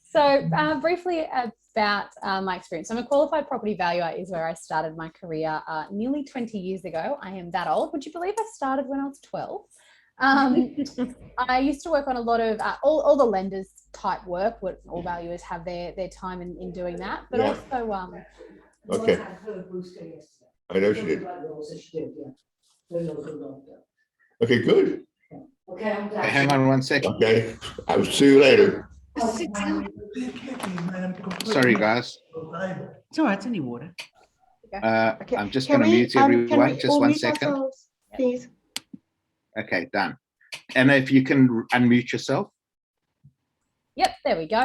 So briefly about my experience. I'm a qualified property valuer is where I started my career nearly 20 years ago. I am that old. Would you believe I started when I was 12? I used to work on a lot of all the lenders type work. What all valuers have their time in doing that, but also okay. I know she did. Okay, good. Okay, hang on one second. Okay, I will see you later. Sorry, guys. It's all right, it's only water. I'm just going to mute everyone. Just 1 second. Please. Okay, done. Emma, if you can unmute yourself. Yep, there we go.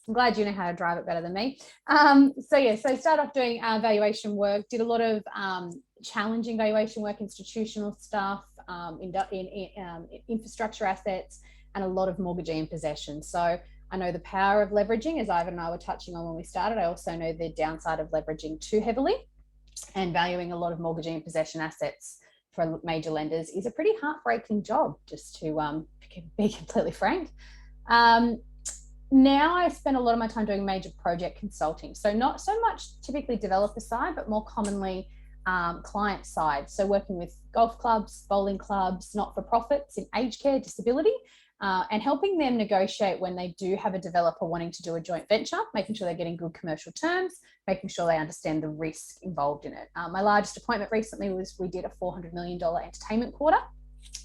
I'm glad you know how to drive it better than me. So started off doing valuation work, did a lot of challenging valuation work, institutional stuff, in infrastructure assets, and a lot of mortgagee in possession. So I know the power of leveraging, as Ivan and I were touching on when we started. I also know the downside of leveraging too heavily, and valuing a lot of mortgagee in possession assets for major lenders is a pretty heartbreaking job, just to be completely frank. Now I spend a lot of my time doing major project consulting. So not so much typically developer side, but more commonly client side. So working with golf clubs, bowling clubs, not-for-profits in aged care, disability, and helping them negotiate when they do have a developer wanting to do a joint venture, making sure they're getting good commercial terms, making sure they understand the risk involved in it. My largest appointment recently was we did a $400 million entertainment quarter.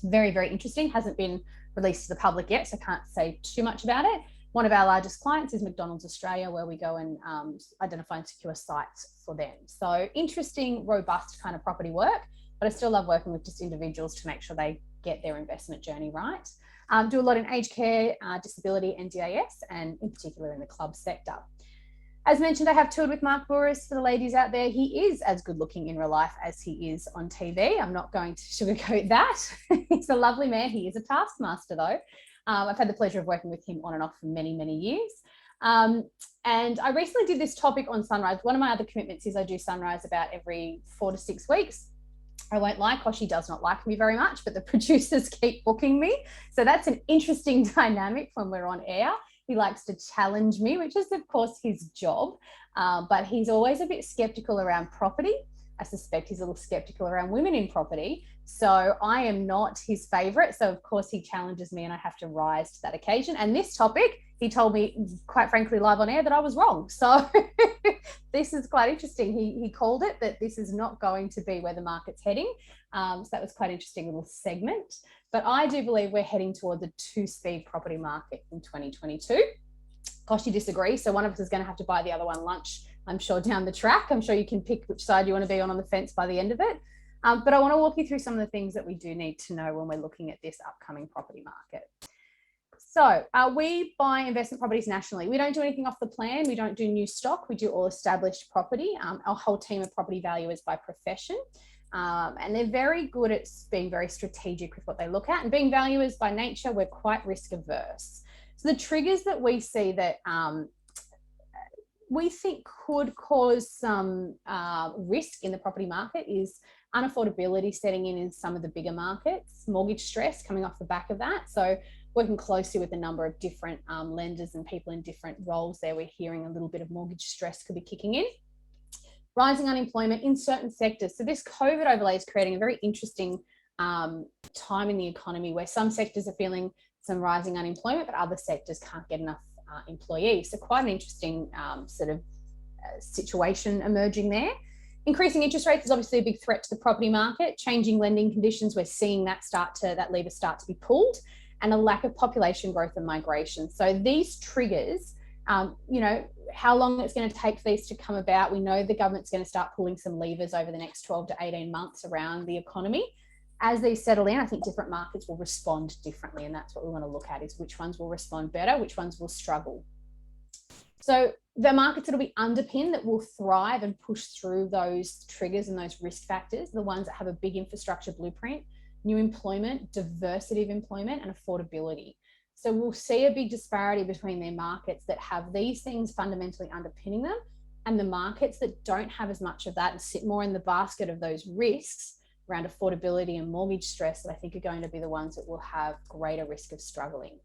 Very, very interesting. Hasn't been released to the public yet, so I can't say too much about it. One of our largest clients is McDonald's Australia, where we go and identify and secure sites for them. So interesting, robust kind of property work, but I still love working with just individuals to make sure they get their investment journey right. Do a lot in aged care, disability, NDIS, and in particular in the club sector. As mentioned, I have toured with Mark Bouris. For the ladies out there, he is as good looking in real life as he is on TV. I'm not going to sugarcoat that. He's a lovely man. He is a taskmaster though. I've had the pleasure of working with him on and off for many, many years. And I recently did this topic on Sunrise. One of my other commitments is I do Sunrise about every 4 to 6 weeks. I won't lie, Koshi does not like me very much, but the producers keep booking me. So that's an interesting dynamic when we're on air. He likes to challenge me, which is of course his job, but he's always a bit skeptical around property. I suspect he's a little skeptical around women in property. So I am not his favorite. So of course he challenges me and I have to rise to that occasion. And this topic, he told me quite frankly live on air that I was wrong. So this is quite interesting. He called it that this is not going to be where the market's heading. So that was quite an interesting little segment. But I do believe we're heading towards a 2-speed property market in 2022. Koshi disagrees. So one of us is going to have to buy the other one lunch, I'm sure, down the track. I'm sure you can pick which side you want to be on the fence by the end of it. But I want to walk you through some of the things that we do need to know when we're looking at this upcoming property market. So we buy investment properties nationally. We don't do anything off the plan. We don't do new stock. We do all established property. Our whole team of property valuers by profession. And they're very good at being very strategic with what they look at. And being valuers by nature, we're quite risk averse. So the triggers that we see that we think could cause some risk in the property market is unaffordability setting in some of the bigger markets, mortgage stress coming off the back of that. So working closely with a number of different lenders and people in different roles there, we're hearing a little bit of mortgage stress could be kicking in. Rising unemployment in certain sectors. So this COVID overlay is creating a very interesting time in the economy where some sectors are feeling some rising unemployment, but other sectors can't get enough employees. So quite an interesting situation emerging there. Increasing interest rates is obviously a big threat to the property market. Changing lending conditions, we're seeing that lever start to be pulled, and a lack of population growth and migration. So these triggers, how long it's going to take for these to come about. We know the government's going to start pulling some levers over the next 12 to 18 months around the economy. As these settle in, I think different markets will respond differently, and that's what we want to look at, is which ones will respond better, which ones will struggle. So the markets that will be underpinned, that will thrive and push through those triggers and those risk factors, the ones that have a big infrastructure blueprint, new employment, diversity of employment, and affordability. So we'll see a big disparity between their markets that have these things fundamentally underpinning them and the markets that don't have as much of that and sit more in the basket of those risks around affordability and mortgage stress that I think are going to be the ones that will have greater risk of struggling.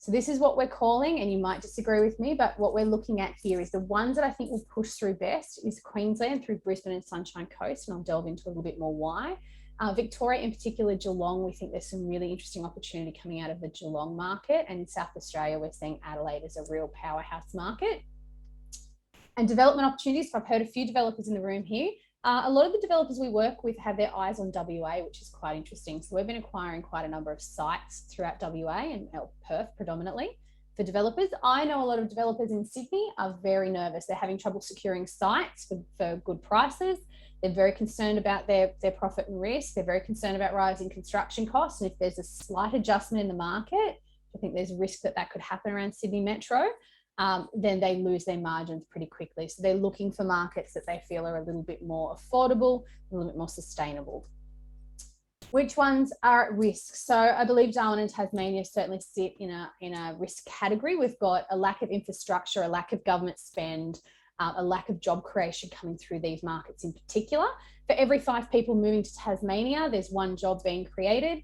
So this is what we're calling, and you might disagree with me, but what we're looking at here is the ones that I think will push through best is Queensland through Brisbane and Sunshine Coast, and I'll delve into a little bit more why. Victoria, in particular, Geelong, we think there's some really interesting opportunity coming out of the Geelong market, and in South Australia, we're seeing Adelaide as a real powerhouse market. And development opportunities, I've heard a few developers in the room here. A lot of the developers we work with have their eyes on WA, which is quite interesting. So we've been acquiring quite a number of sites throughout WA and Perth predominantly for developers. I know a lot of developers in Sydney are very nervous. They're having trouble securing sites for good prices. They're very concerned about their profit and risk. They're very concerned about rising construction costs. And if there's a slight adjustment in the market, I think there's risk that could happen around Sydney Metro. Then they lose their margins pretty quickly. So they're looking for markets that they feel are a little bit more affordable, a little bit more sustainable. Which ones are at risk? So I believe Darwin and Tasmania certainly sit in a risk category. We've got a lack of infrastructure, a lack of government spend, a lack of job creation coming through these markets in particular. For every 5 people moving to Tasmania, there's 1 job being created.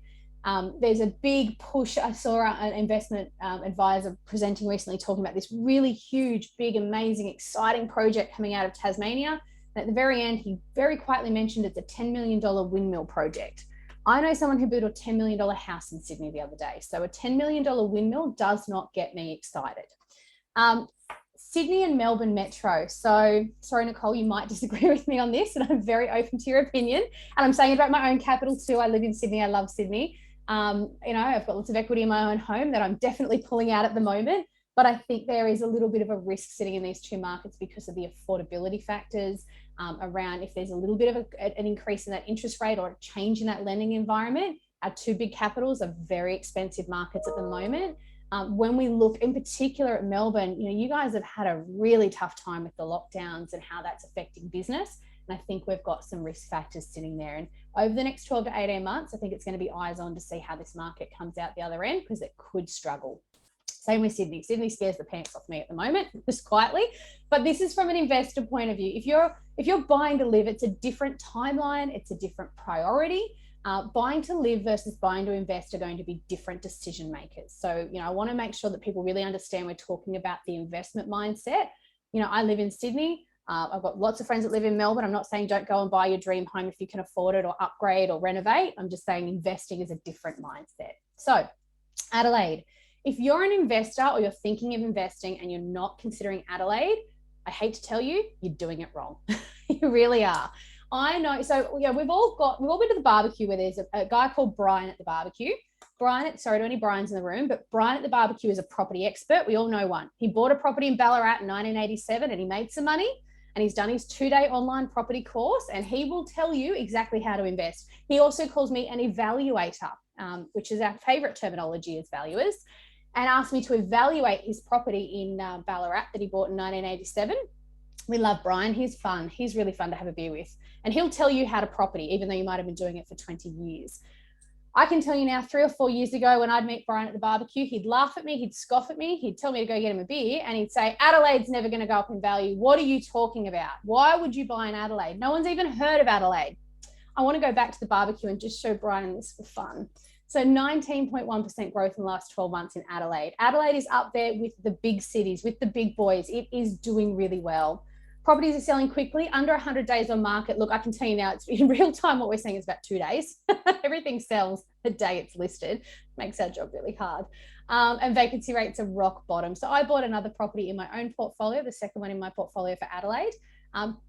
There's a big push. I saw an investment advisor presenting recently talking about this really huge, big, amazing, exciting project coming out of Tasmania. And at the very end, he very quietly mentioned it's a $10 million windmill project. I know someone who built a $10 million house in Sydney the other day. So a $10 million windmill does not get me excited. Sydney and Melbourne Metro. So sorry, Nicole, you might disagree with me on this, and I'm very open to your opinion. And I'm saying it about my own capital too. I live in Sydney. I love Sydney. I've got lots of equity in my own home that I'm definitely pulling out at the moment, but I think there is a little bit of a risk sitting in these 2 markets because of the affordability factors around if there's a little bit of an increase in that interest rate or a change in that lending environment. Our 2 big capitals are very expensive markets at the moment. When we look in particular at Melbourne, you guys have had a really tough time with the lockdowns and how that's affecting business. And I think we've got some risk factors sitting there. And over the next 12 to 18 months, I think it's going to be eyes on to see how this market comes out the other end, because it could struggle. Same with Sydney. Sydney scares the pants off me at the moment, just quietly. But this is from an investor point of view. If you're buying to live, it's a different timeline. It's a different priority. Buying to live versus buying to invest are going to be different decision makers. So, I want to make sure that people really understand we're talking about the investment mindset. I live in Sydney. I've got lots of friends that live in Melbourne. I'm not saying don't go and buy your dream home if you can afford it or upgrade or renovate. I'm just saying investing is a different mindset. So Adelaide, if you're an investor or you're thinking of investing and you're not considering Adelaide, I hate to tell you, you're doing it wrong. You really are. I know. So we've all been to the barbecue where there's a guy called Brian at the barbecue. Brian, sorry to any Brians in the room, but Brian at the barbecue is a property expert. We all know one. He bought a property in Ballarat in 1987 and he made some money. And he's done his 2-day online property course, and he will tell you exactly how to invest. He also calls me an evaluator, which is our favorite terminology as valuers, and asked me to evaluate his property in Ballarat that he bought in 1987. We love Brian. He's fun. He's really fun to have a beer with. And he'll tell you how to property, even though you might have been doing it for 20 years. I can tell you now, 3 or 4 years ago, when I'd meet Brian at the barbecue, he'd laugh at me, he'd scoff at me, he'd tell me to go get him a beer, and he'd say, Adelaide's never going to go up in value. What are you talking about? Why would you buy in Adelaide? No one's even heard of Adelaide. I want to go back to the barbecue and just show Brian this for fun. So 19.1% growth in the last 12 months in Adelaide. Adelaide is up there with the big cities, with the big boys. It is doing really well. Properties are selling quickly, under 100 days on market. Look, I can tell you now, it's in real time, what we're seeing is about 2 days. Everything sells the day it's listed. Makes our job really hard. And vacancy rates are rock bottom. So I bought another property in my own portfolio, the second one in my portfolio for Adelaide.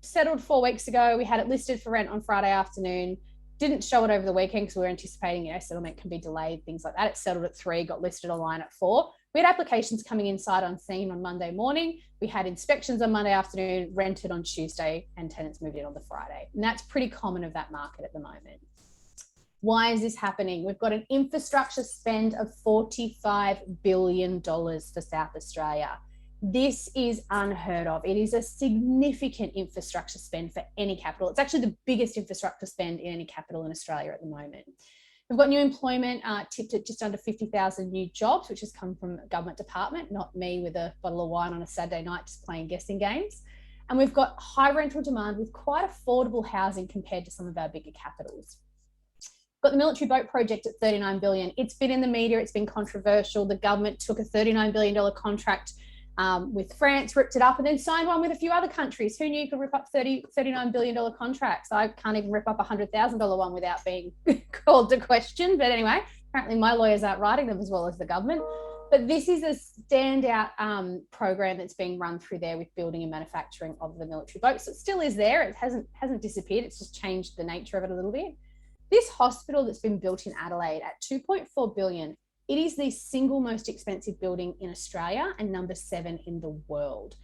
Settled 4 weeks ago. We had it listed for rent on Friday afternoon. Didn't show it over the weekend because we were anticipating, settlement can be delayed, things like that. It settled at 3, got listed online at 4. We had applications coming in sight unseen on Monday morning. We had inspections on Monday afternoon, rented on Tuesday, and tenants moved in on the Friday. And that's pretty common of that market at the moment. Why is this happening? We've got an infrastructure spend of $45 billion for South Australia. This is unheard of. It is a significant infrastructure spend for any capital. It's actually the biggest infrastructure spend in any capital in Australia at the moment. We've got new employment tipped at just under 50,000 new jobs, which has come from a government department, not me with a bottle of wine on a Saturday night just playing guessing games. And we've got high rental demand with quite affordable housing compared to some of our bigger capitals. Got the military boat project at 39 billion. It's been in the media. It's been controversial. The government took a $39 billion contract with France, ripped it up, and then signed one with a few other countries. Who knew you could rip up $39 billion contracts? I can't even rip up a $100,000 one without being called to question. But anyway, apparently my lawyers aren't writing them as well as the government. But this is a standout program that's being run through there with building and manufacturing of the military boats. So it still is there. It hasn't disappeared. It's just changed the nature of it a little bit. This hospital that's been built in Adelaide at 2.4 billion, it is the single most expensive building in Australia and number 7 in the world.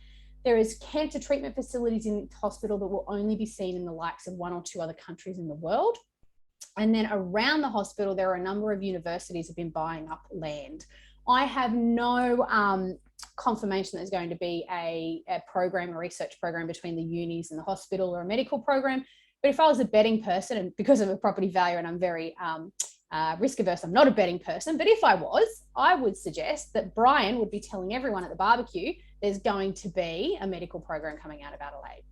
There is cancer treatment facilities in the hospital that will only be seen in the likes of 1 or 2 other countries in the world. And then around the hospital, there are a number of universities that have been buying up land. I have no confirmation there's going to be a program, a research program between the unis and the hospital or a medical program. But if I was a betting person, and because of a property value and I'm very risk averse, I'm not a betting person, but if I was, I would suggest that Brian would be telling everyone at the barbecue there's going to be a medical program coming out of Adelaide.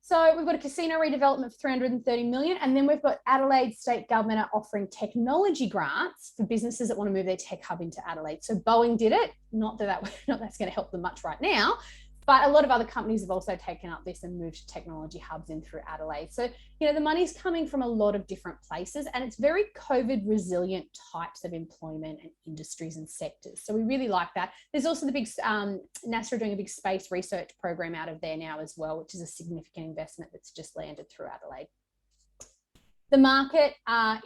So we've got a casino redevelopment for 330 million. And then we've got Adelaide State Government are offering technology grants for businesses that want to move their tech hub into Adelaide. So Boeing did it, not that's going to help them much right now, but a lot of other companies have also taken up this and moved technology hubs in through Adelaide. So, you know, the money's coming from a lot of different places and it's very COVID resilient types of employment and industries and sectors. So we really like that. There's also the big, NASA are doing a big space research program out of there now as well, which is a significant investment that's just landed through Adelaide. The market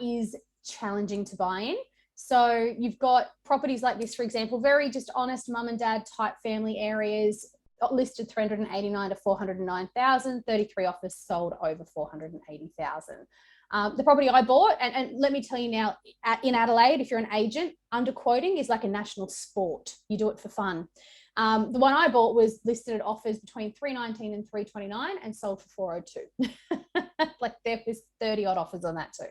is challenging to buy in. So you've got properties like this, for example, very just honest mum and dad type family areas, listed 389 to 409,000, 33 offers sold over 480,000. The property I bought, and let me tell you now, in Adelaide, if you're an agent, underquoting is like a national sport. You do it for fun. The one I bought was listed at offers between 319 and 329 and sold for 402. Like there was 30 odd offers on that too.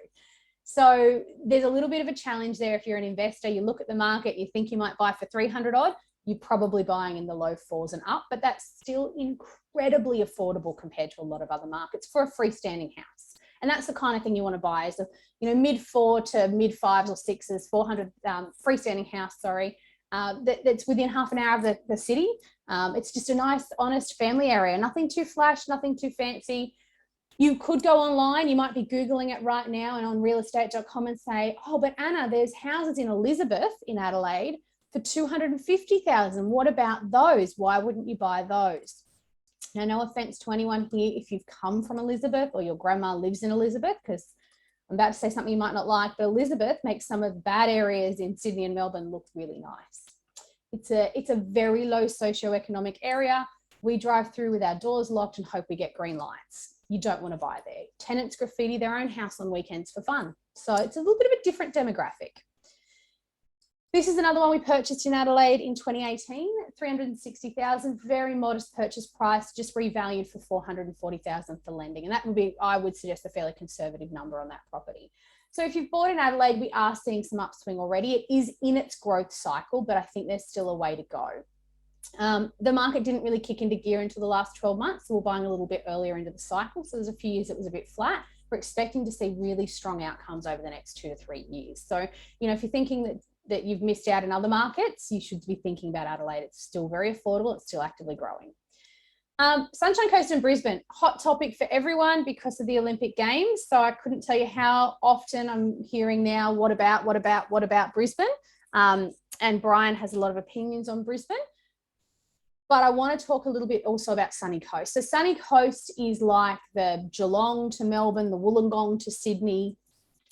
So there's a little bit of a challenge there. If you're an investor, you look at the market, you think you might buy for 300 odd, you're probably buying in the low 4s and up, but that's still incredibly affordable compared to a lot of other markets for a freestanding house. And that's the kind of thing you want to buy is a, you know, mid 4 to mid 5s or 6s, 400 freestanding house, that's within half an hour of the city. It's just a nice, honest family area, nothing too flash, nothing too fancy. You could go online, you might be Googling it right now and on realestate.com and say, oh, but Anna, there's houses in Elizabeth in Adelaide for 250,000. What about those? Why wouldn't you buy those? Now, no offense to anyone here if you've come from Elizabeth or your grandma lives in Elizabeth, because I'm about to say something you might not like, but Elizabeth makes some of the bad areas in Sydney and Melbourne look really nice. It's a very low socioeconomic area. We drive through with our doors locked and hope we get green lights. You don't want to buy there. Tenants graffiti their own house on weekends for fun. So it's a little bit of a different demographic. This is another one we purchased in Adelaide in 2018, 360,000, very modest purchase price, just revalued for 440,000 for lending. And that would be, I would suggest, a fairly conservative number on that property. So if you've bought in Adelaide, we are seeing some upswing already. It is in its growth cycle, but I think there's still a way to go. The market didn't really kick into gear until the last 12 months. So we're buying a little bit earlier into the cycle. So there's a few years it was a bit flat. We're expecting to see really strong outcomes over the next 2 to 3 years. So, you know, if you're thinking that you've missed out in other markets, you should be thinking about Adelaide. It's still very affordable. It's still actively growing. Sunshine Coast and Brisbane, hot topic for everyone because of the Olympic Games. So I couldn't tell you how often I'm hearing now, what about Brisbane? And Brian has a lot of opinions on Brisbane. But I want to talk a little bit also about Sunny Coast. So Sunny Coast is like the Geelong to Melbourne, the Wollongong to Sydney.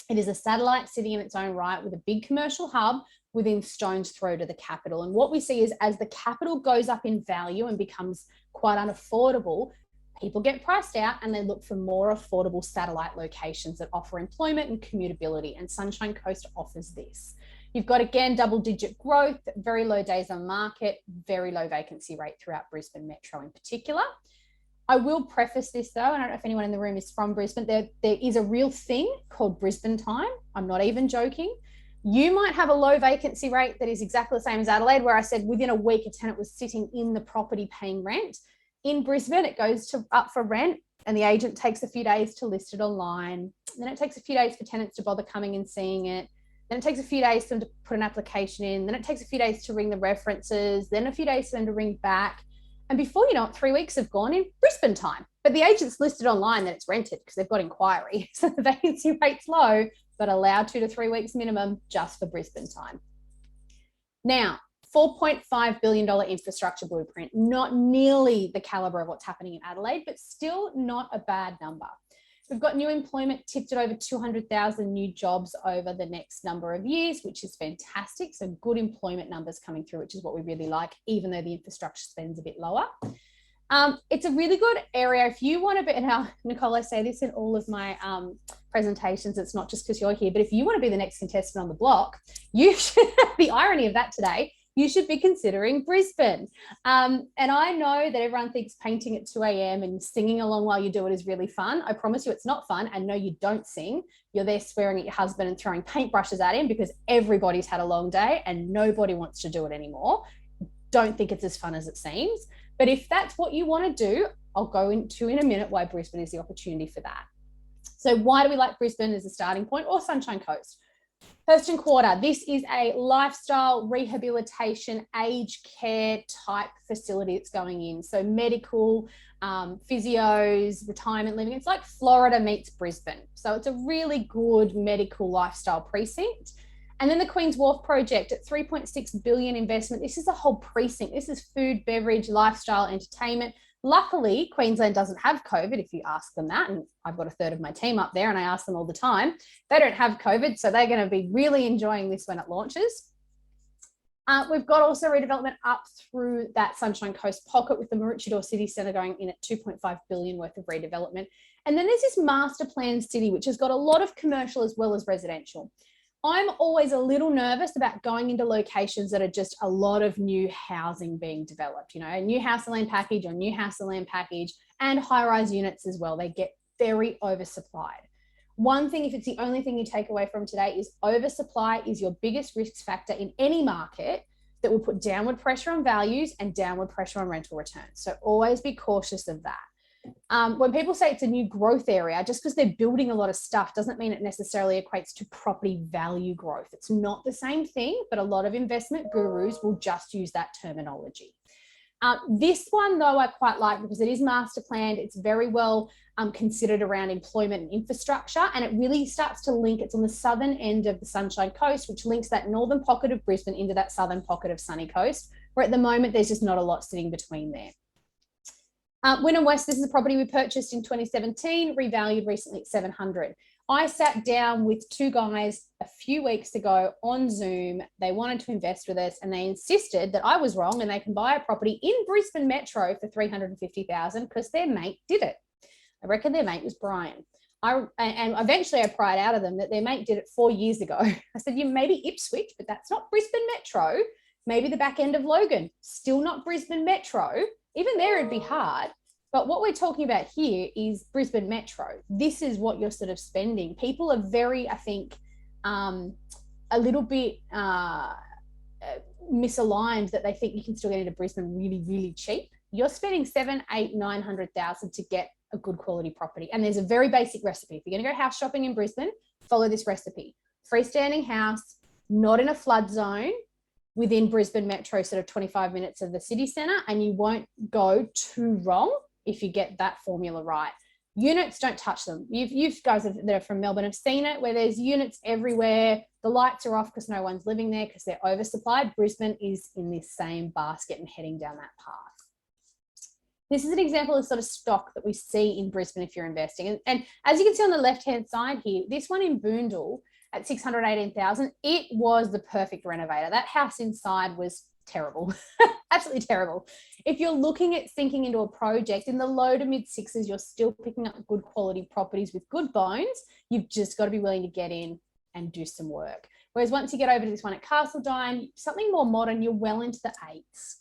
It is a satellite city in its own right with a big commercial hub within stone's throw to the capital. And what we see is as the capital goes up in value and becomes quite unaffordable, people get priced out and they look for more affordable satellite locations that offer employment and commutability. And Sunshine Coast offers this. You've got, again, double-digit growth, very low days on market, very low vacancy rate throughout Brisbane Metro in particular. I will preface this though, and I don't know if anyone in the room is from Brisbane, there is a real thing called Brisbane time. I'm not even joking. You might have a low vacancy rate that is exactly the same as Adelaide, where I said within a week a tenant was sitting in the property paying rent. In Brisbane, it goes up for rent and the agent takes a few days to list it online. Then it takes a few days for tenants to bother coming and seeing it. Then it takes a few days for them to put an application in. Then it takes a few days to ring the references. Then a few days for them to ring back. And before you know it, 3 weeks have gone in Brisbane time. But the agent's listed online that it's rented because they've got inquiry. So the vacancy rate's low, but allowed 2 to 3 weeks minimum just for Brisbane time. Now, $4.5 billion infrastructure blueprint, not nearly the calibre of what's happening in Adelaide, but still not a bad number. We've got new employment tipped at over 200,000 new jobs over the next number of years, which is fantastic. So good employment numbers coming through, which is what we really like, even though the infrastructure spend's a bit lower. It's a really good area. If you want to be, and Nicole, I say this in all of my presentations, it's not just because you're here, but if you want to be the next contestant on the block, you should, the irony of that today, you should be considering Brisbane. And I know that everyone thinks painting at 2 a.m. and singing along while you do it is really fun. I promise you it's not fun. And no, you don't sing. You're there swearing at your husband and throwing paintbrushes at him because everybody's had a long day and nobody wants to do it anymore. Don't think it's as fun as it seems. But if that's what you want to do, I'll go into in a minute why Brisbane is the opportunity for that. So why do we like Brisbane as a starting point, or Sunshine Coast? Thurston Quarter, this is a lifestyle rehabilitation, aged care type facility that's going in. So medical, physios, retirement living. It's like Florida meets Brisbane. So it's a really good medical lifestyle precinct. And then the Queen's Wharf project at $3.6 billion investment. This is a whole precinct. This is food, beverage, lifestyle, entertainment. Luckily, Queensland doesn't have COVID, if you ask them that. And I've got a third of my team up there and I ask them all the time. They don't have COVID, so they're going to be really enjoying this when it launches. We've got also redevelopment up through that Sunshine Coast pocket with the Maroochydore City Centre going in at $2.5 billion worth of redevelopment. And then there's this master plan city, which has got a lot of commercial as well as residential. I'm always a little nervous about going into locations that are just a lot of new housing being developed, you know, a new house and land package or new house and land package, and high-rise units as well. They get very oversupplied. One thing, if it's the only thing you take away from today, is oversupply is your biggest risk factor in any market that will put downward pressure on values and downward pressure on rental returns. So always be cautious of that. When people say it's a new growth area, just because they're building a lot of stuff doesn't mean it necessarily equates to property value growth. It's not the same thing, but a lot of investment gurus will just use that terminology. This one, though, I quite like because it is master planned. It's very well considered around employment and infrastructure, and it really starts to link. It's on the southern end of the Sunshine Coast, which links that northern pocket of Brisbane into that southern pocket of Sunny Coast, where at the moment there's just not a lot sitting between there. Wynnum West, this is a property we purchased in 2017, revalued recently at 700. I sat down with two guys a few weeks ago on Zoom. They wanted to invest with us and they insisted that I was wrong and they can buy a property in Brisbane Metro for $350,000 because their mate did it. I reckon their mate was Brian. And eventually I pried out of them that their mate did it 4 years ago. I said, maybe Ipswich, but that's not Brisbane Metro. Maybe the back end of Logan, still not Brisbane Metro. Even there it'd be hard. But what we're talking about here is Brisbane Metro. This is what you're sort of spending. People are very, I think, a little bit misaligned that they think you can still get into Brisbane really, really cheap. You're spending $700,000, $800,000, $900,000 to get a good quality property. And there's a very basic recipe. If you're going to go house shopping in Brisbane, follow this recipe. Freestanding house, not in a flood zone, within Brisbane Metro, sort of 25 minutes of the city centre, and you won't go too wrong if you get that formula right. Units, don't touch them. You guys that are from Melbourne have seen it, where there's units everywhere. The lights are off because no one's living there because they're oversupplied. Brisbane is in this same basket and heading down that path. This is an example of sort of stock that we see in Brisbane if you're investing. And as you can see on the left-hand side here, this one in Boondall, at 618,000, it was the perfect renovator. That house inside was terrible, absolutely terrible. If you're looking at sinking into a project in the low to mid sixes, you're still picking up good quality properties with good bones. You've just got to be willing to get in and do some work. Whereas once you get over to this one at Castledine, something more modern, you're well into the eights.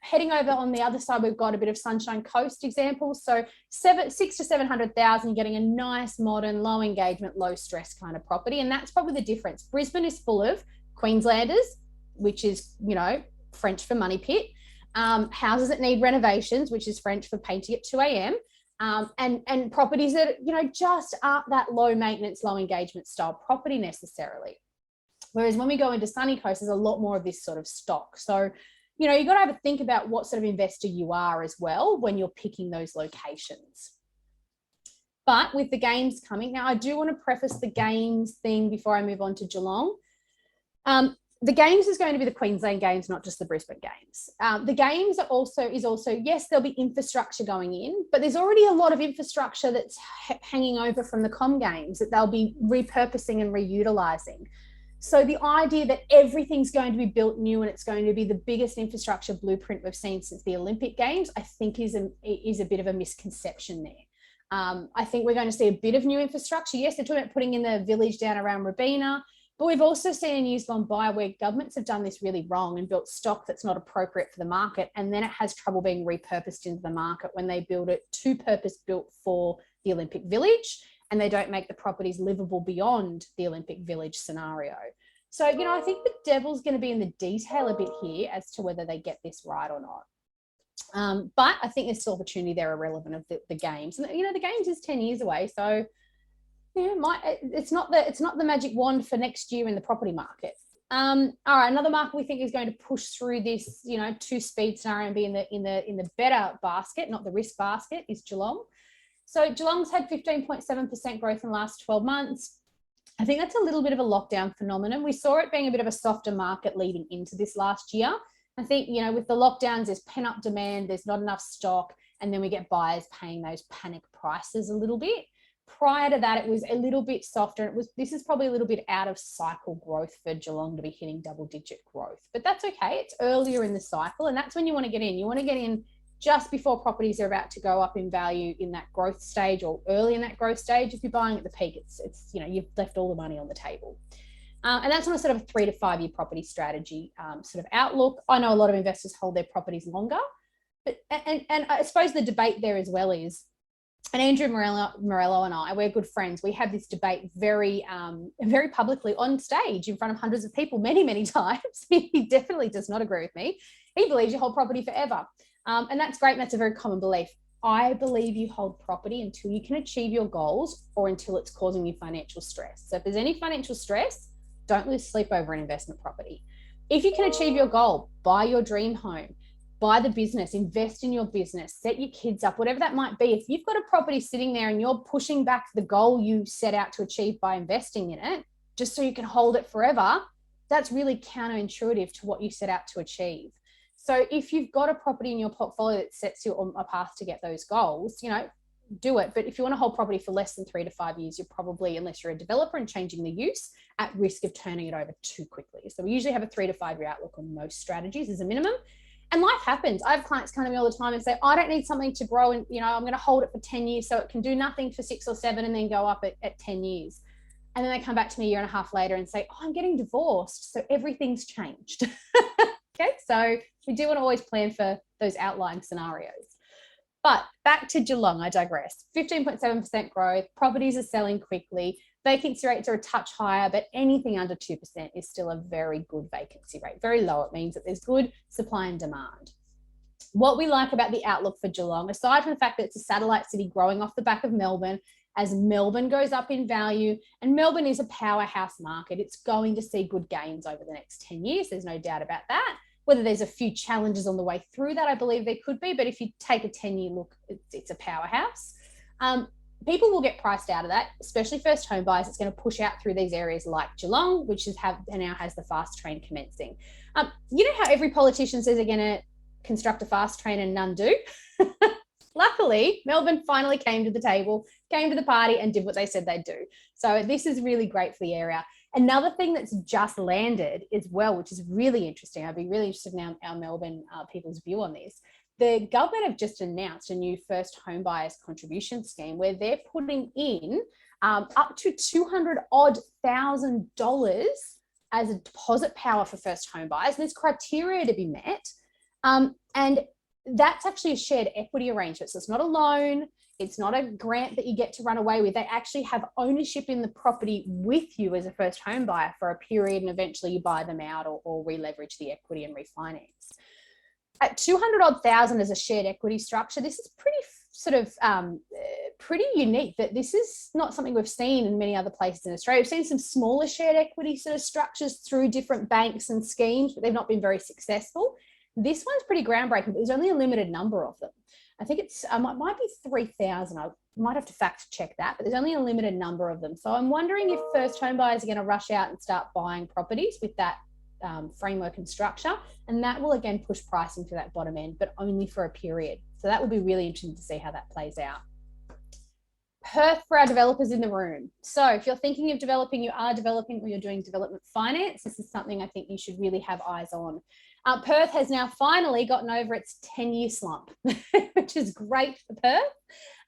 Heading over on the other side, we've got a bit of Sunshine Coast examples. So 600,000 to 700,000, you're getting a nice, modern, low engagement, low stress kind of property. And that's probably the difference. Brisbane is full of Queenslanders, which is, you know, French for money pit. houses that need renovations, which is French for painting at 2 a.m. And properties that, you know, just aren't that low maintenance, low engagement style property necessarily. Whereas when we go into Sunny Coast, there's a lot more of this sort of stock. So, you know, you've got to have a think about what sort of investor you are as well when you're picking those locations. But with the games coming, now I do want to preface the games thing before I move on to Geelong. The games is going to be the Queensland games, not just the Brisbane games. The games are also, yes, there'll be infrastructure going in, but there's already a lot of infrastructure that's hanging over from the Com games that they'll be repurposing and reutilising. So the idea that everything's going to be built new and it's going to be the biggest infrastructure blueprint we've seen since the Olympic Games, I think is a bit of a misconception there. I think we're going to see a bit of new infrastructure. Yes, they're talking about putting in the village down around Robina, but we've also seen in years gone by where governments have done this really wrong and built stock that's not appropriate for the market, and then it has trouble being repurposed into the market when they build it to purpose built for the Olympic Village, and they don't make the properties livable beyond the Olympic Village scenario. So, you know, I think the devil's going to be in the detail a bit here as to whether they get this right or not. But I think there's still opportunity there irrelevant of the games. And, you know, the games is 10 years away. So, yeah, it's not the magic wand for next year in the property market. All right, another market we think is going to push through this, you know, 2-speed scenario and be in the better basket, not the risk basket, is Geelong. So Geelong's had 15.7% growth in the last 12 months. I think that's a little bit of a lockdown phenomenon. We saw it being a bit of a softer market leading into this last year. I think, you know, with the lockdowns, there's pent-up demand, there's not enough stock, and then we get buyers paying those panic prices a little bit. Prior to that, it was a little bit softer. This is probably a little bit out of cycle growth for Geelong to be hitting double-digit growth, but that's okay. It's earlier in the cycle, and that's when you want to get in. You want to get in just before properties are about to go up in value in that growth stage or early in that growth stage. If you're buying at the peak, it's you know, you've left all the money on the table. And that's on a sort of 3 to 5 year property strategy sort of outlook. I know a lot of investors hold their properties longer, but and I suppose the debate there as well is, and Andrew Morello and I, we're good friends. We have this debate very publicly on stage in front of hundreds of people many, many times. He definitely does not agree with me. He believes you hold property forever. And that's great. And that's a very common belief. I believe you hold property until you can achieve your goals or until it's causing you financial stress. So if there's any financial stress, don't lose sleep over an investment property. If you can achieve your goal, buy your dream home, buy the business, invest in your business, set your kids up, whatever that might be. If you've got a property sitting there and you're pushing back the goal you set out to achieve by investing in it, just so you can hold it forever, that's really counterintuitive to what you set out to achieve. So if you've got a property in your portfolio that sets you on a path to get those goals, you know, do it. But if you want to hold property for less than 3 to 5 years, you're probably, unless you're a developer and changing the use, at risk of turning it over too quickly. So we usually have a 3 to 5 year outlook on most strategies as a minimum. And life happens. I have clients come to me all the time and say, I don't need something to grow and, you know, I'm going to hold it for 10 years so it can do nothing for 6 or 7 and then go up at 10 years. And then they come back to me a year and a half later and say, oh, I'm getting divorced, so everything's changed. Okay, so we do want to always plan for those outlying scenarios. But back to Geelong, I digress. 15.7% growth, properties are selling quickly, vacancy rates are a touch higher, but anything under 2% is still a very good vacancy rate. Very low, it means that there's good supply and demand. What we like about the outlook for Geelong, aside from the fact that it's a satellite city growing off the back of Melbourne, as Melbourne goes up in value, and Melbourne is a powerhouse market, it's going to see good gains over the next 10 years. There's no doubt about that. Whether there's a few challenges on the way through that, I believe there could be, but if you take a 10-year look, it's a powerhouse. People will get priced out of that, especially first home buyers. It's going to push out through these areas like Geelong, which now has the fast train commencing. You know how every politician says they're going to construct a fast train and none do? Luckily, Melbourne finally came to the table, came to the party and did what they said they'd do. So this is really great for the area. Another thing that's just landed as well, which is really interesting, I'd be really interested in our Melbourne people's view on this. The government have just announced a new first home buyers contribution scheme where they're putting in up to $200,000 as a deposit power for first home buyers. There's criteria to be met. And that's actually a shared equity arrangement. So it's not a loan. It's not a grant that you get to run away with. They actually have ownership in the property with you as a first home buyer for a period, and eventually you buy them out or re-leverage the equity and refinance. At 200 odd thousand as a shared equity structure, this is pretty sort of pretty unique, that this is not something we've seen in many other places in Australia. We've seen some smaller shared equity sort of structures through different banks and schemes, but they've not been very successful. This one's pretty groundbreaking, but there's only a limited number of them. I think it's might be 3,000. I might have to fact check that, but there's only a limited number of them. So I'm wondering if first home buyers are going to rush out and start buying properties with that framework and structure, and that will again push pricing to that bottom end, but only for a period. So that will be really interesting to see how that plays out. Perth for our developers in the room. So if you're thinking of developing, you are developing, or you're doing development finance, this is something I think you should really have eyes on. Perth has now finally gotten over its 10-year slump, which is great for Perth.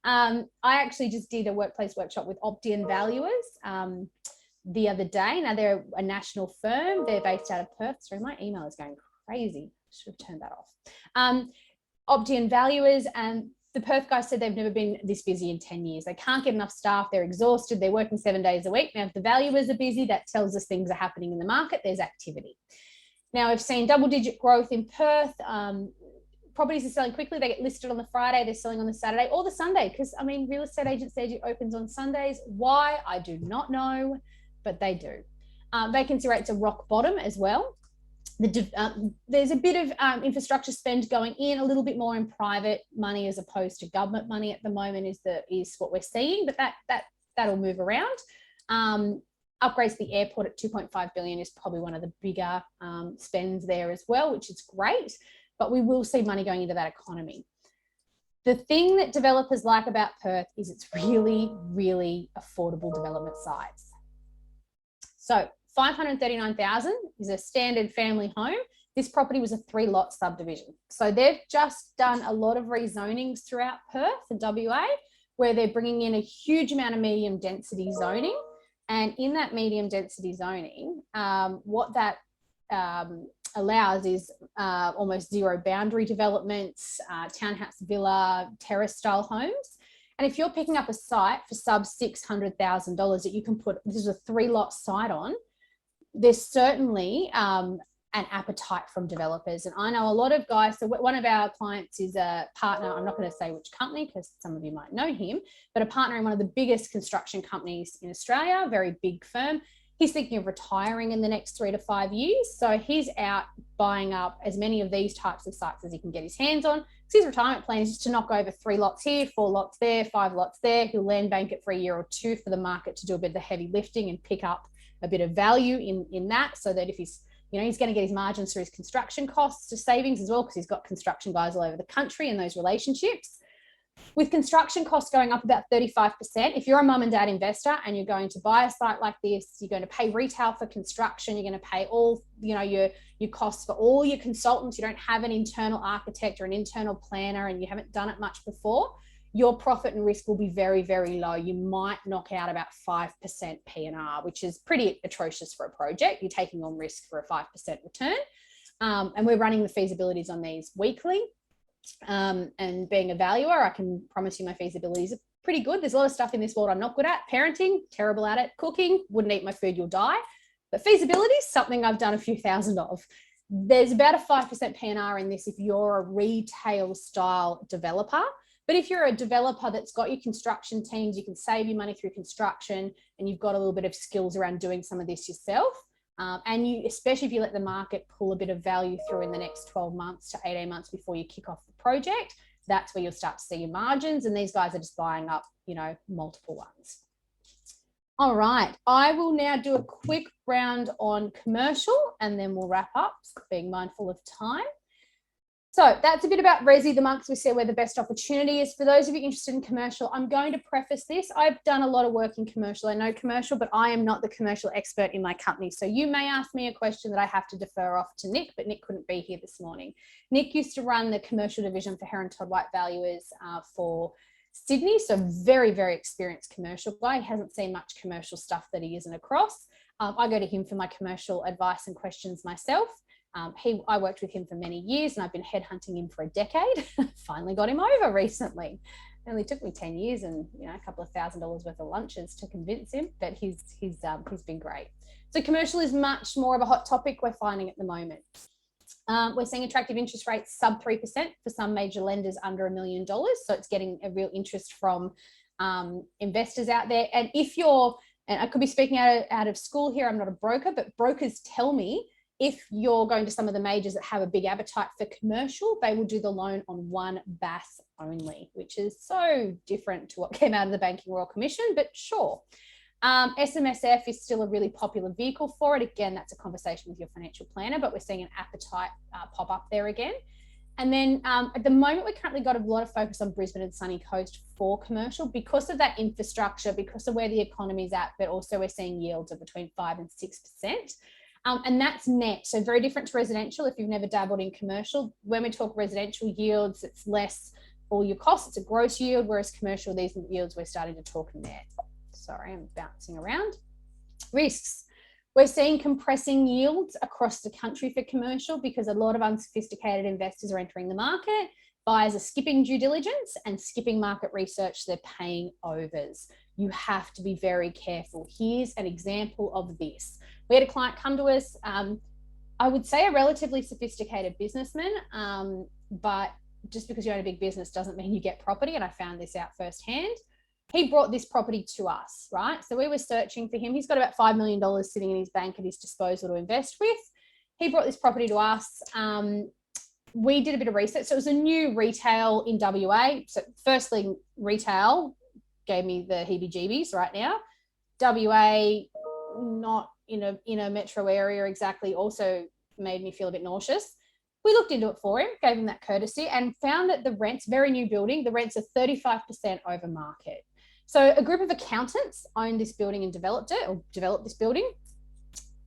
I actually just did a workplace workshop with Optian Valuers the other day. Now, they're a national firm. They're based out of Perth. Sorry, my email is going crazy. I should have turned that off. Optian Valuers, and the Perth guys said they've never been this busy in 10 years. They can't get enough staff. They're exhausted. They're working 7 days a week. Now, if the valuers are busy, that tells us things are happening in the market. There's activity. Now, we've seen double-digit growth in Perth. Properties are selling quickly. They get listed on the Friday. They're selling on the Saturday or the Sunday, because, I mean, real estate agents opens on Sundays. Why? I do not know, but they do. Vacancy rates are rock bottom as well. There's a bit of infrastructure spend going in, a little bit more in private money as opposed to government money at the moment is what we're seeing, but that'll move around. Upgrades to the airport at 2.5 billion is probably one of the bigger spends there as well, which is great, but we will see money going into that economy. The thing that developers like about Perth is it's really, really affordable development sites. So 539,000 is a standard family home. This property was a 3-lot subdivision. So they've just done a lot of rezonings throughout Perth and WA, where they're bringing in a huge amount of medium density zoning. And in that medium density zoning, what that allows is almost zero boundary developments, townhouse, villa, terrace style homes. And if you're picking up a site for sub $600,000 that you can put, this is a 3-lot site on, there's certainly an appetite from developers. And I know a lot of guys, so one of our clients is a partner, I'm not going to say which company because some of you might know him, but a partner in one of the biggest construction companies in Australia, very big firm. He's thinking of retiring in the next 3 to 5 years. So he's out buying up as many of these types of sites as he can get his hands on. So his retirement plan is just to knock over 3 lots here, 4 lots there, 5 lots there. He'll land bank it for a year or 2 for the market to do a bit of the heavy lifting and pick up a bit of value in that, so that if he's, he's going to get his margins through his construction costs to savings as well, because he's got construction guys all over the country and those relationships. With construction costs going up about 35%, if you're a mum and dad investor and you're going to buy a site like this, you're going to pay retail for construction, you're going to pay all, your costs for all your consultants, you don't have an internal architect or an internal planner and you haven't done it much before, your profit and risk will be very, very low. You might knock out about 5% P&R, which is pretty atrocious for a project. You're taking on risk for a 5% return. And we're running the feasibilities on these weekly. And being a valuer, I can promise you my feasibilities are pretty good. There's a lot of stuff in this world I'm not good at. Parenting, terrible at it. Cooking, wouldn't eat my food, you'll die. But feasibility is something I've done a few thousand of. There's about a 5% P&R in this if you're a retail style developer. But if you're a developer that's got your construction teams, you can save your money through construction and you've got a little bit of skills around doing some of this yourself. And you, especially if you let the market pull a bit of value through in the next 12 months to 18 months before you kick off the project, that's where you'll start to see your margins. And these guys are just buying up, multiple ones. All right, I will now do a quick round on commercial and then we'll wrap up, being mindful of time. So that's a bit about resi, the markets we see where the best opportunity is. For those of you interested in commercial, I'm going to preface this. I've done a lot of work in commercial. I know commercial, but I am not the commercial expert in my company. So you may ask me a question that I have to defer off to Nick, but Nick couldn't be here this morning. Nick used to run the commercial division for Heron Todd White Valuers for Sydney. So very, very experienced commercial guy. He hasn't seen much commercial stuff that he isn't across. I go to him for my commercial advice and questions myself. I worked with him for many years and I've been headhunting him for a decade. Finally got him over recently. It only took me 10 years and a couple of $1,000s worth of lunches to convince him, but he's been great. So commercial is much more of a hot topic we're finding at the moment. We're seeing attractive interest rates sub 3% for some major lenders under $1 million. So it's getting a real interest from investors out there. And if you're, and I could be speaking out of school here, I'm not a broker, but brokers tell me if you're going to some of the majors that have a big appetite for commercial, they will do the loan on one BAS only, which is so different to what came out of the Banking Royal Commission, but sure. SMSF is still a really popular vehicle for it. Again, that's a conversation with your financial planner, but we're seeing an appetite pop up there again. And then at the moment, we've currently got a lot of focus on Brisbane and Sunny Coast for commercial because of that infrastructure, because of where the economy's at, but also we're seeing yields of between 5 and 6%. And that's net, so very different to residential. If you've never dabbled in commercial, when we talk residential yields, it's less all your costs, it's a gross yield, whereas commercial, these yields we're starting to talk net. Sorry, I'm bouncing around. Risks. We're seeing compressing yields across the country for commercial because a lot of unsophisticated investors are entering the market. Buyers are skipping due diligence and skipping market research. They're paying overs. You have to be very careful. Here's an example of this. We had a client come to us, I would say a relatively sophisticated businessman, but just because you own a big business doesn't mean you get property. And I found this out firsthand. He brought this property to us, right? So we were searching for him. He's got about $5 million sitting in his bank at his disposal to invest with. He brought this property to us. We did a bit of research. So it was a new retail in WA. So firstly, retail gave me the heebie-jeebies right now. WA, not in a metro area exactly, also made me feel a bit nauseous. We looked into it for him, gave him that courtesy, and found that the rents, very new building, the rents are 35% over market. So a group of accountants owned this building and developed this building,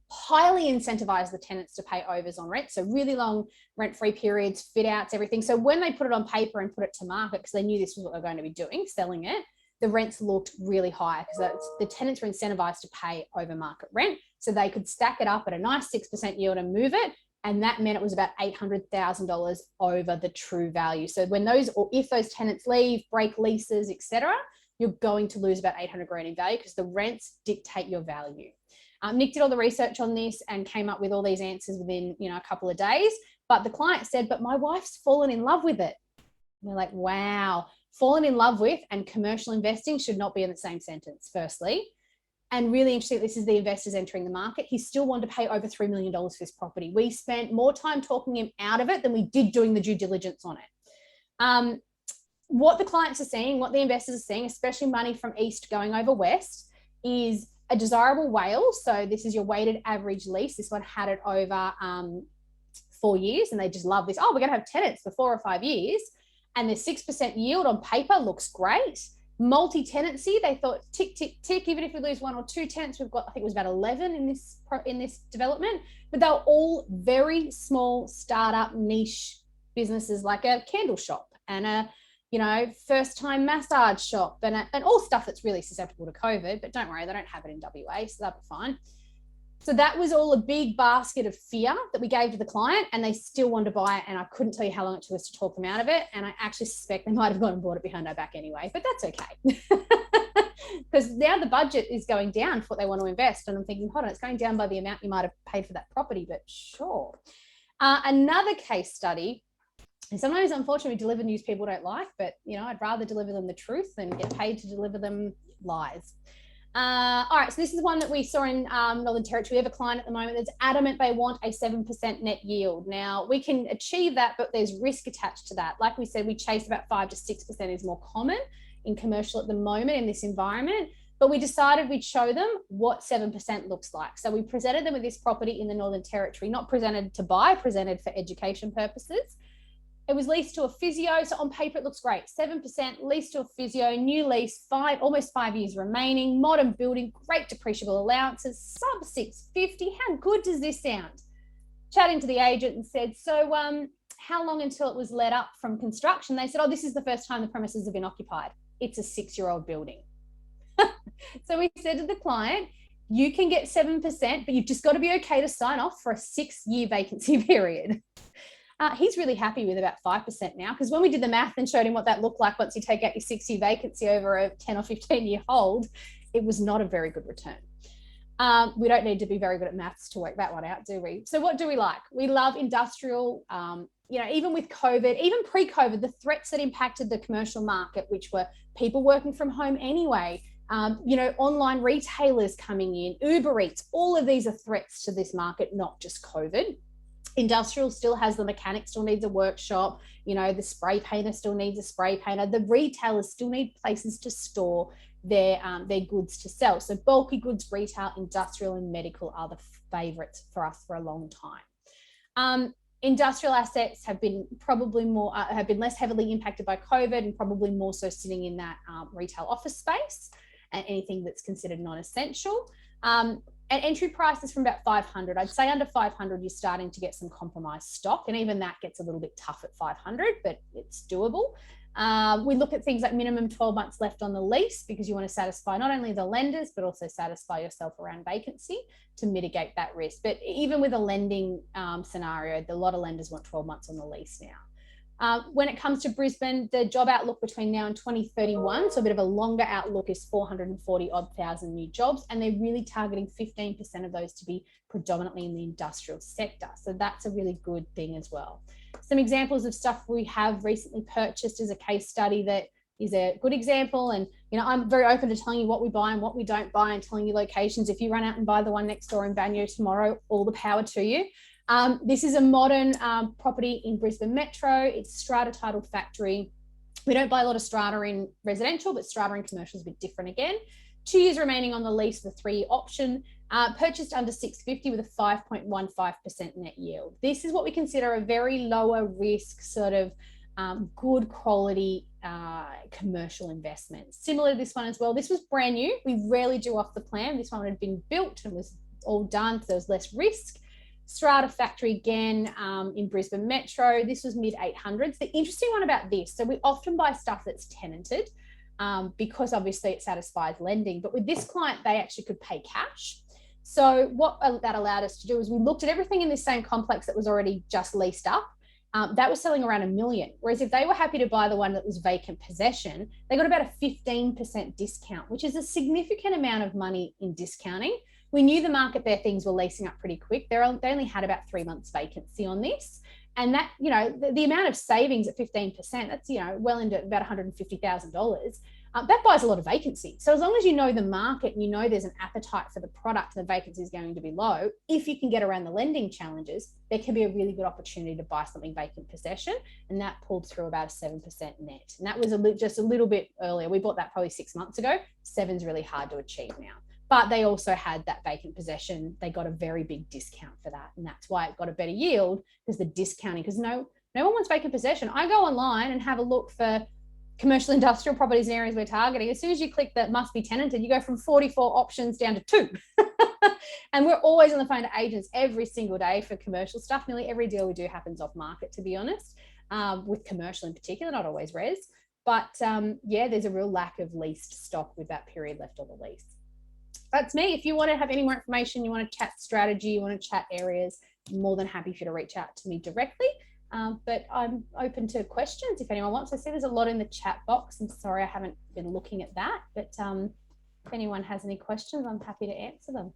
highly incentivized the tenants to pay overs on rent. So really long rent-free periods, fit outs, everything. So when they put it on paper and put it to market, because they knew this was what they're going to be doing, selling it, the rents looked really high because the tenants were incentivized to pay over market rent. So they could stack it up at a nice 6% yield and move it. And that meant it was about $800,000 over the true value. So when those, or if those tenants leave, break leases, etc., you're going to lose about 800 grand in value because the rents dictate your value. Nick did all the research on this and came up with all these answers within, a couple of days. But the client said, but my wife's fallen in love with it. And we're like, wow, fallen in love with and commercial investing should not be in the same sentence, firstly. And really interesting, this is the investors entering the market. He still wanted to pay over $3 million for this property. We spent more time talking him out of it than we did doing the due diligence on it. What the clients are seeing, what the investors are seeing, especially money from East going over West, is a desirable WALE. So this is your weighted average lease. This one had it over 4 years and they just love this. Oh, we're going to have tenants for 4 or 5 years. And the 6% yield on paper looks great. Multi-tenancy, they thought tick, tick, tick, even if we lose 1 or 2 tenants, we've got, I think it was about 11 in this development, but they were all very small startup niche businesses like a candle shop and a, first time massage shop and all stuff that's really susceptible to COVID, but don't worry, they don't have it in WA, so that'll be fine. So that was all a big basket of fear that we gave to the client and they still wanted to buy it. And I couldn't tell you how long it took us to talk them out of it. And I actually suspect they might have gone and bought it behind our back anyway, but that's okay. Because now the budget is going down for what they want to invest. And I'm thinking, hold on, it's going down by the amount you might have paid for that property, but sure. Another case study, and sometimes unfortunately we deliver news people don't like, but I'd rather deliver them the truth than get paid to deliver them lies. All right, so this is one that we saw in Northern Territory. We have a client at the moment that's adamant they want a 7% net yield. Now, we can achieve that, but there's risk attached to that. Like we said, we chase about 5 to 6% is more common in commercial at the moment in this environment, but we decided we'd show them what 7% looks like. So we presented them with this property in the Northern Territory, not presented to buy, presented for education purposes. It was leased to a physio, so on paper it looks great. 7% leased to a physio, new lease, almost 5 years remaining, modern building, great depreciable allowances, sub 650. How good does this sound? Chatting to the agent and said, so how long until it was let up from construction? They said, oh, this is the first time the premises have been occupied. It's a 6-year-old building. So we said to the client, you can get 7%, but you've just got to be okay to sign off for a 6-year vacancy period. He's really happy with about 5% now, because when we did the math and showed him what that looked like once you take out your 6-year vacancy over a 10 or 15 year hold, it was not a very good return. We don't need to be very good at maths to work that one out, do we? So what do we like? We love industrial. Even with COVID, even pre-COVID, the threats that impacted the commercial market, which were people working from home anyway, online retailers coming in, Uber Eats, all of these are threats to this market, not just COVID. Industrial still has the mechanic, still needs a workshop, the spray painter still needs a spray painter, the retailers still need places to store their goods to sell. So bulky goods, retail, industrial and medical are the favorites for us for a long time. Industrial assets have been less heavily impacted by COVID and probably more so sitting in that retail office space and anything that's considered non-essential. And entry prices from about 500. I'd say under 500, you're starting to get some compromised stock. And even that gets a little bit tough at 500, but it's doable. We look at things like minimum 12 months left on the lease because you want to satisfy not only the lenders, but also satisfy yourself around vacancy to mitigate that risk. But even with a lending scenario, a lot of lenders want 12 months on the lease now. When it comes to Brisbane, the job outlook between now and 2031, so a bit of a longer outlook, is 440 odd thousand new jobs, and they're really targeting 15% of those to be predominantly in the industrial sector. So that's a really good thing as well. Some examples of stuff we have recently purchased as a case study that is a good example. And, I'm very open to telling you what we buy and what we don't buy and telling you locations. If you run out and buy the one next door in Banyo tomorrow, all the power to you. This is a modern property in Brisbane Metro. It's strata titled factory. We don't buy a lot of strata in residential, but strata in commercial is a bit different again. 2 years remaining on the lease with a 3-year option. Purchased under 650 with a 5.15% net yield. This is what we consider a very lower risk sort of good quality commercial investment. Similar to this one as well. This was brand new. We rarely do off the plan. This one had been built and was all done, so there was less risk. Strata factory again in Brisbane Metro. This was mid-800s. The interesting one about this, so we often buy stuff that's tenanted because obviously it satisfies lending. But with this client, they actually could pay cash. So what that allowed us to do is we looked at everything in this same complex that was already just leased up. That was selling around $1 million. Whereas if they were happy to buy the one that was vacant possession, they got about a 15% discount, which is a significant amount of money in discounting. We knew the market there, things were leasing up pretty quick. They only had about 3 months vacancy on this. And that, the amount of savings at 15%, that's, well into about $150,000. That buys a lot of vacancy. So as long as you know the market and you know there's an appetite for the product and the vacancy is going to be low, if you can get around the lending challenges, there can be a really good opportunity to buy something vacant possession. And that pulled through about a 7% net. And that was just a little bit earlier. We bought that probably 6 months ago. 7's really hard to achieve now. But they also had that vacant possession. They got a very big discount for that. And that's why it got a better yield, because the discounting, because no one wants vacant possession. I go online and have a look for commercial industrial properties in areas we're targeting. As soon as you click that must be tenanted, you go from 44 options down to 2. And we're always on the phone to agents every single day for commercial stuff. Nearly every deal we do happens off market, to be honest, with commercial in particular, not always res. But there's a real lack of leased stock with that period left on the lease. That's me. If you want to have any more information, you want to chat strategy, you want to chat areas, I'm more than happy for you to reach out to me directly. But I'm open to questions if anyone wants. I see there's a lot in the chat box. I'm sorry I haven't been looking at that, but if anyone has any questions, I'm happy to answer them.